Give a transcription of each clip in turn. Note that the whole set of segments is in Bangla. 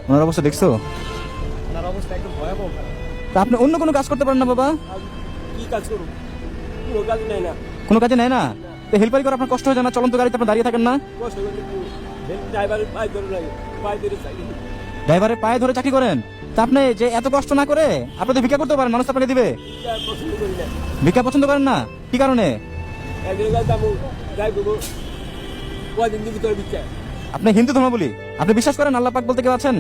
ওনার অবস্থা দেখছো? ওনার অবস্থা একদম ভয়াবহ। তা আপনি অন্য কোনো কাজ করতে পারেন না বাবা? কি কাজ করুন, কোনো কাজ নেই না। কোনো কাজে নেয় না? তো হেল্পারি করে আপনার কষ্ট হয়ে যায় না? চলন্ত গাড়িতে আপনি দাঁড়িয়ে থাকেন না? কষ্ট করতে ড্রাইভারের পায়ে ধরে লাগে, পায়ে ধরে চাকরি। ড্রাইভারের পায়ে ধরে চাকরি করেন? তা আপনি যে এত কষ্ট না করে আপনি তো ভিক্ষা করতে পারেন, মানুষ আপনাকে দিবে। পছন্দ করি না। ভিক্ষা পছন্দ করেন না? কি কারণে? একদিনের কাজ যাবো, যাই করবো, কয়দিন দিবি তোর বিচ্ছা। আপনি হিন্দু ধর্মাবলী, আপনি বিশ্বাস করেন আল্লাহ পাক বলতে কেউ আছেন?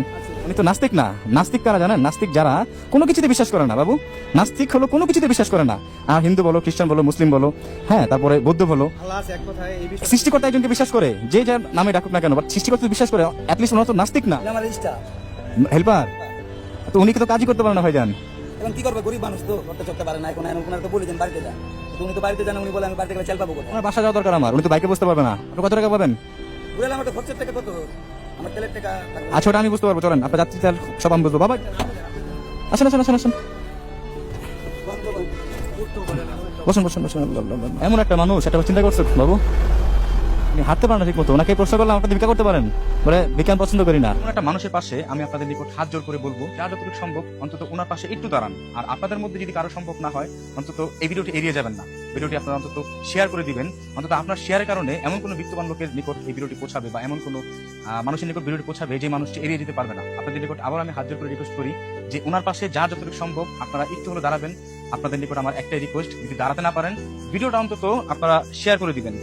উনি তো নাস্তিক না। নাস্তিক কারা জানেন? নাস্তিক যারা কোনো কিছুতে বিশ্বাস করে না বাবু। নাস্তিক হলো কোনো কিছুতে বিশ্বাস করে না। আর হিন্দু বলো, খ্রিস্টান বলো, মুসলিম বলো, হ্যাঁ, তারপরে বৌদ্ধ বলো, আল্লাহ আছে এক কথায়, এই বিষয়ে সৃষ্টিকর্তা একজনকে বিশ্বাস করে, যে যার নামে ডাকুক না কেন, বাট সৃষ্টিকর্তা বিশ্বাস করে, অ্যাটলিস্ট ওনারা তো নাস্তিক না। আমার ইচ্ছা। হেল্পার তো উনি তো কাজই করতে পারে না ভাইজান। এখন কি করবে, গরিব মানুষ তো করতে চলতে পারে না। এখন ওনারা তো বলে দেন বাড়িতে যান, তো উনি তো বাড়িতে যান, উনি বলে আমি বাড়িতে গেলে চাল পাবো কোথায়? ওনার বাসা যাওয়া দরকার আমার, উনি তো বাইকে বসতে পারবে না। আপনি কত টাকা পাবেন? বুঝলাম, আমার তো খরচের টাকা কত, আমার তেলের টাকা থাকবে। আচ্ছা, ওটা আমি বুঝতে পারবো, চলেন আপনার যাত্রী তেল সব আমি বুঝবো। বাবা আসেন আসেন আসেন আসেন, বসুন বসুন বসুন। এমন একটা মানুষ, একটা চিন্তা করছো বাবু? আপনি হাঁটতে পারেন না ঠিক মতো, ওনাকে প্রশ্ন করলাম আপনাদের ভিক্ষা করতে পারেন, বলে ভিক্ষা আমি পছন্দ করি না। এমন একটা মানুষের পাশে আমি আপনাদের নিকট হাত জোর করে বলবো, যা যতটুকু সম্ভব অন্তত ওনার পাশে একটু দাঁড়ান। আর আপনাদের মধ্যে যদি কারো সম্ভব না হয়, অন্তত এই ভিডিওটি এড়িয়ে যাবেন না। ভিডিওটি আপনারা অন্তত শেয়ার করে দিবেন। অন্তত আপনার শেয়ারের কারণে এমন কোনো বিত্তবান লোকের নিকট এই ভিডিওটি পৌঁছাবে, বা এমন কোনো মানুষের নিকট ভিডিওটি পৌঁছাবে যে মানুষটি এড়িয়ে যেতে পারবে না। আপনাদের নিকট আবার আমি হাত জোর করে রিকোয়েস্ট করি যে ওনার পাশে যা যতটুকু সম্ভব আপনারা একটু হলে দাঁড়াবেন। আপনাদের নিকট আমার একটাই রিকোয়েস্ট, যদি দাঁড়াতে না পারেন ভিডিওটা অন্তত আপনারা শেয়ার করে দিবেন।